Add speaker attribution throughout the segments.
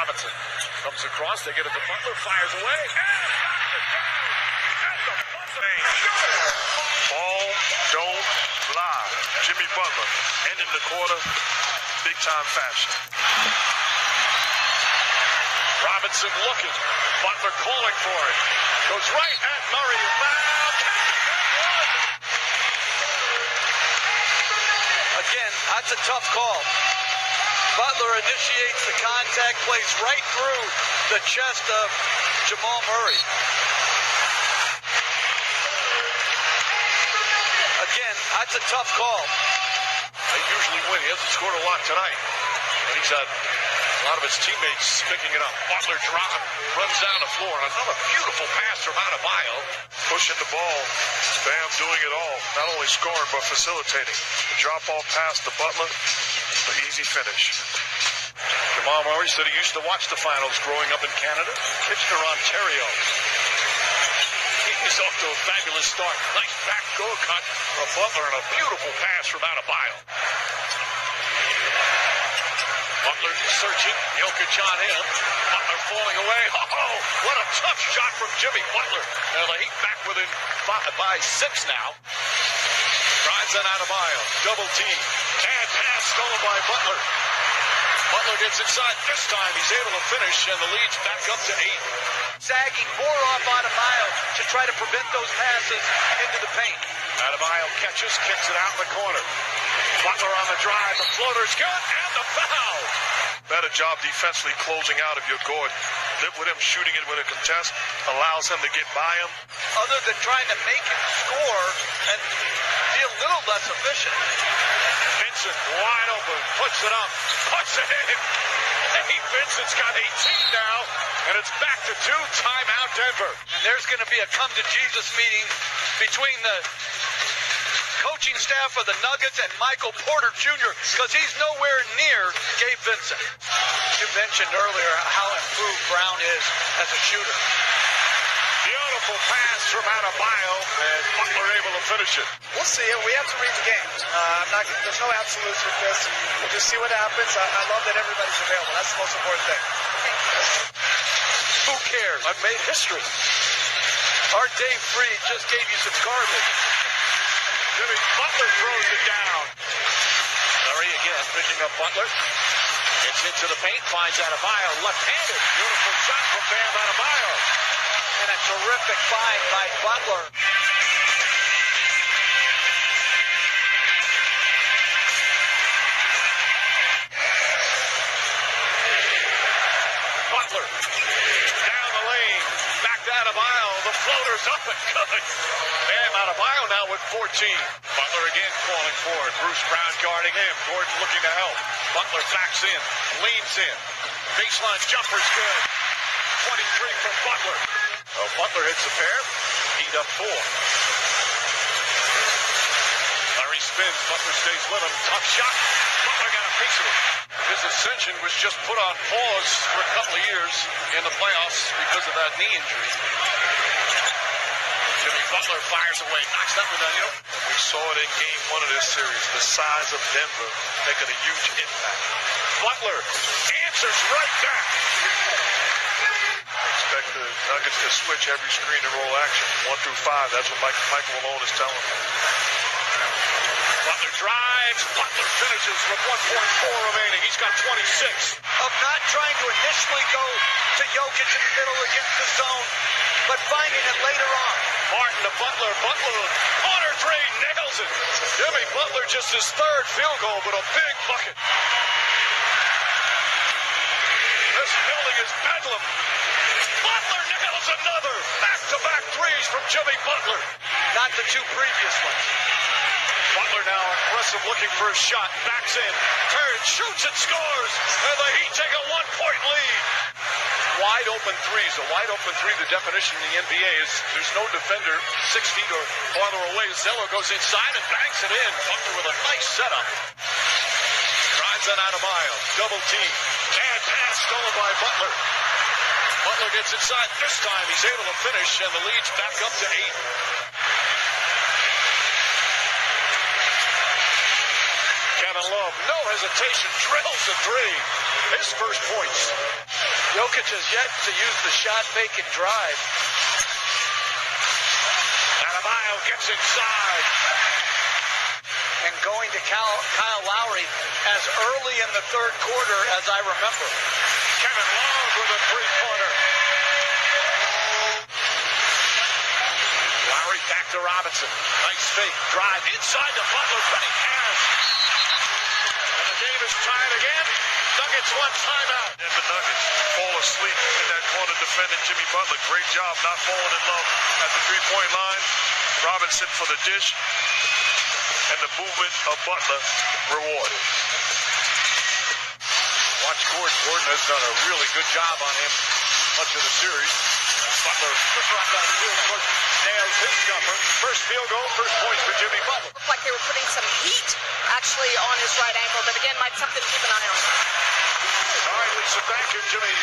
Speaker 1: Robinson comes across. They get it to Butler. Fires away.
Speaker 2: Ball don't lie. Jimmy Butler ending the quarter big time fashion.
Speaker 1: Robinson looking. Butler calling for it. Goes right at Murray. Foul.
Speaker 3: Again, that's a tough call. Butler initiates the contact, plays right through the chest of Jamal Murray. Again, that's a tough call.
Speaker 1: They usually win. He hasn't scored a lot tonight. But he's had a lot of his teammates picking it up. Butler runs down the floor. And another beautiful pass from Adebayo.
Speaker 2: Pushing the ball. Bam doing it all. Not only scoring, but facilitating. The drop off pass to Butler. The easy finish.
Speaker 1: Jamal Murray said he used to watch the finals growing up in Canada. Kitchener, Ontario. He's off to a fabulous start. Nice back door cut from Butler and a beautiful pass from Adebayo. Butler searching. Jokic on him. Butler falling away. Oh, what a tough shot from Jimmy Butler. Now the Heat back within by 6 now. Drives on Adebayo. Double team. Bad pass stolen by Butler. Butler gets inside. This time he's able to finish, and the lead's back up to 8.
Speaker 3: Sagging more off Adebayo to try to prevent those passes into the paint.
Speaker 1: Adebayo catches, kicks it out in the corner. Butler on the drive. The floater's good, and the foul.
Speaker 2: Better job defensively closing out of your Gordon. Live with him, shooting it with a contest, allows him to get by him.
Speaker 3: Other than trying to make him score and be a little less efficient.
Speaker 1: Vincent wide open, puts it up, puts it in. Hey, Vincent's got 18 now, and it's back to 2. Timeout, Denver.
Speaker 3: And there's going to be a come-to-Jesus meeting between the coaching staff of the Nuggets and Michael Porter Jr. because he's nowhere near Gabe Vincent. You mentioned earlier how improved Brown is as a shooter.
Speaker 1: Beautiful pass from Adebayo, and Butler able to finish it.
Speaker 4: We'll see it. We have to read the games. There's no absolutes with this. We'll just see what happens. I love that everybody's available. That's the most important thing.
Speaker 3: Who cares? I've made history. Our Dave Freed just gave you some garbage.
Speaker 1: Jimmy Butler throws it down. Murray again picking up Butler. Gets into the paint, finds Adebayo. Left-handed. Beautiful shot from Bam Adebayo.
Speaker 3: And a terrific find by Butler.
Speaker 1: Butler down the lane. Back to Adebayo. The floater's up and good. Bam Adebayo now with 14. Butler again calling for it. Bruce Brown guarding him. Gordon looking to help. Butler backs in. Leans in. Baseline jumper's good. 23 from Butler. Oh, Butler hits a pair. Heat up 4. Murray spins. Butler stays with him. Tough shot. Butler got a piece of it. His ascension was just put on pause for a couple of years in the playoffs because of that knee injury. Jimmy Butler fires away. Knocks that one down. You know,
Speaker 2: we saw it in game 1 of this series. The size of Denver making a huge impact.
Speaker 1: Butler answers right back.
Speaker 2: Expect the Nuggets to switch every screen and roll action. 1 through 5. That's what Michael Malone is telling them.
Speaker 1: Butler drives. Butler finishes with 1.4 remaining. He's got 26.
Speaker 3: Of not trying to initially go to Jokic in the middle against the zone, but finding it later on.
Speaker 1: Martin to Butler. Butler, corner 3, nails it. Jimmy Butler just his 3rd field goal, but a big bucket. This building is bedlam. Butler nails another. Back-to-back threes from Jimmy Butler.
Speaker 3: Not the 2 previous ones.
Speaker 1: Butler now aggressive, looking for a shot. Backs in, turns, shoots and scores. And the Heat take a 1-point lead. Wide open threes. A wide open 3, the definition in the NBA is there's no defender 6 feet or farther away. Zeller goes inside and banks it in. Butler with a nice setup. Drives on Adebayo. Double team. Bad pass stolen by Butler. Butler gets inside. This time he's able to finish, and the lead's back up to 8. Kevin Love, no hesitation, drills a three. His first points.
Speaker 3: Jokic has yet to use the shot fake and drive.
Speaker 1: Adebayo gets inside.
Speaker 3: And going to Kyle Lowry as early in the third quarter as I remember.
Speaker 1: Kevin Love with a three-pointer. Lowry back to Robinson. Nice fake drive inside the Butler, but he has. And the game is tied again. Nuggets one timeout.
Speaker 2: And the Nuggets fall asleep in that corner defending Jimmy Butler. Great job not falling in love at the three-point line. Robinson for the dish. And the movement of Butler rewarded.
Speaker 1: Watch Gordon. Gordon has done a really good job on him much of the series. Butler right down the field, of course, nails his jumper. First field goal, first points for Jimmy Butler.
Speaker 5: Looked like they were putting some heat actually on his right ankle, but again, might something to keep an eye on.
Speaker 1: All right, Lisa, thank you. Jimmy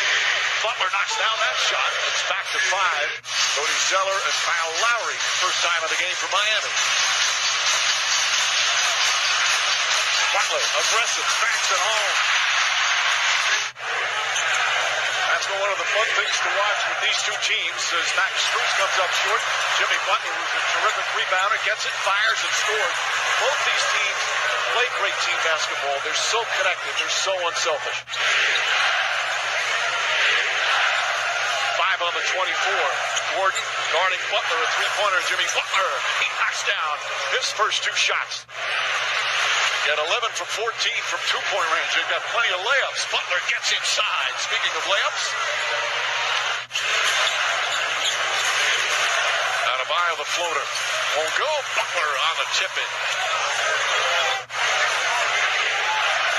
Speaker 1: Butler knocks down that shot. It's back to 5. Cody Zeller and Kyle Lowry. First time of the game for Miami. Butler, aggressive, backs it home. That's been one of the fun things to watch with these two teams as Max Strus comes up short. Jimmy Butler, who's a terrific rebounder, gets it, fires, and scores. Both these teams play great team basketball. They're so connected. They're so unselfish. 5 on the 24. Gordon guarding Butler, a three-pointer. Jimmy Butler, he knocks down his first two shots. At 11 for 14 from two-point range. They've got plenty of layups. Butler gets inside. Speaking of layups, Adebayo the floater. Won't go. Butler on the tip-in.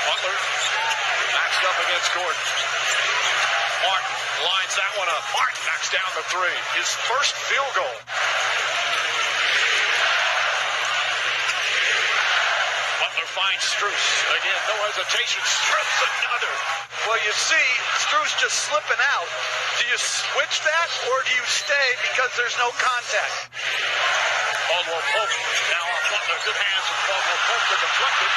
Speaker 1: Butler matched up against Gordon. Martin lines that one up. Martin knocks down the three. His first field goal. Finds Strus. Again, no hesitation. Strus another.
Speaker 3: Well, you see, Strus just slipping out. Do you switch that, or do you stay because there's no contact?
Speaker 1: Caldwell Pope now on Butler. Good hands from Caldwell Pope to deflect it.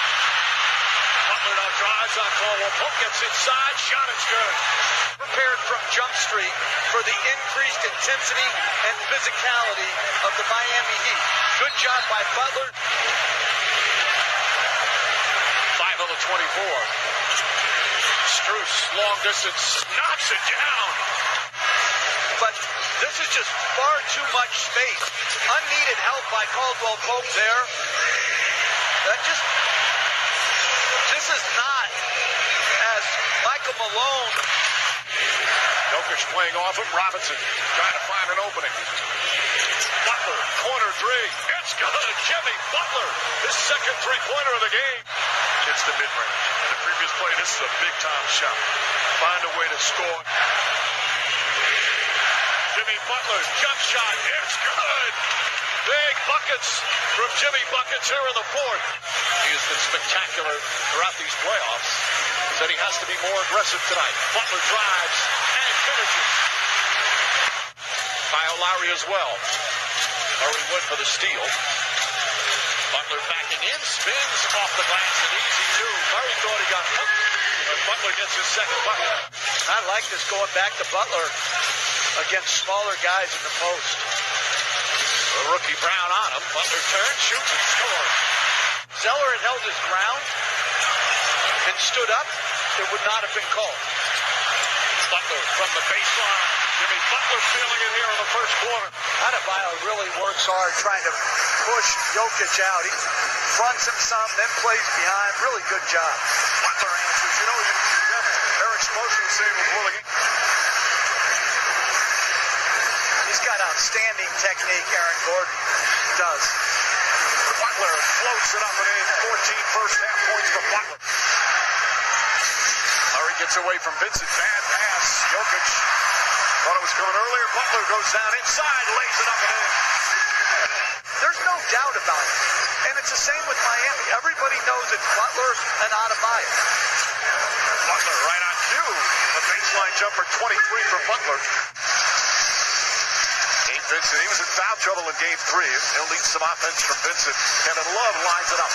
Speaker 1: Butler now drives on Caldwell Pope. Gets inside. Shot is good.
Speaker 3: Prepared from Jump Street for the increased intensity and physicality of the Miami Heat. Good job by Butler.
Speaker 1: 5 on the 24. Strus, long distance, knocks it down.
Speaker 3: But this is just far too much space. Unneeded help by Caldwell Pope there. This is not as Michael Malone.
Speaker 1: Jokic playing off him. Robinson trying to find an opening. Butler, corner three. It's good. Jimmy Butler, his second three-pointer of the game.
Speaker 2: It's the mid-range. In the previous play, this is a big-time shot. Find a way to score.
Speaker 1: Jimmy Butler, jump shot. It's good. Big buckets from Jimmy Buckets here in the fourth. He has been spectacular throughout these playoffs. He said he has to be more aggressive tonight. Butler drives and finishes. Kyle Lowry as well. Murray went for the steal. Butler backing in, spins off the glass, and easy two. Murray thought he got hooked, but Butler gets his second bucket.
Speaker 3: I like this going back to Butler against smaller guys in the post.
Speaker 1: The rookie Brown on him. Butler turns, shoots, and scores.
Speaker 3: Zeller had held his ground and stood up. It would not have been called.
Speaker 1: Butler from the baseline. Jimmy Butler feeling it here in the first quarter.
Speaker 3: Adebayo really works hard trying to push Jokic out. He fronts him some, then plays behind. Really good job.
Speaker 1: Butler answers. You know, Eric Spoelstra was saying before the game.
Speaker 3: He's got outstanding technique, Aaron Gordon does.
Speaker 1: Butler floats it up and in. 14 first half points for Butler. Murray gets away from Vincent. Bad pass. Jokic thought it was coming earlier. Butler goes down inside, lays it up and in.
Speaker 3: There's no doubt about it. And it's the same with Miami. Everybody knows it's Butler and Adebayo.
Speaker 1: Butler right on cue. A baseline jumper, 23 for Butler. Vincent, he was in foul trouble in game 3. He'll need some offense from Vincent. Kevin Love lines it up.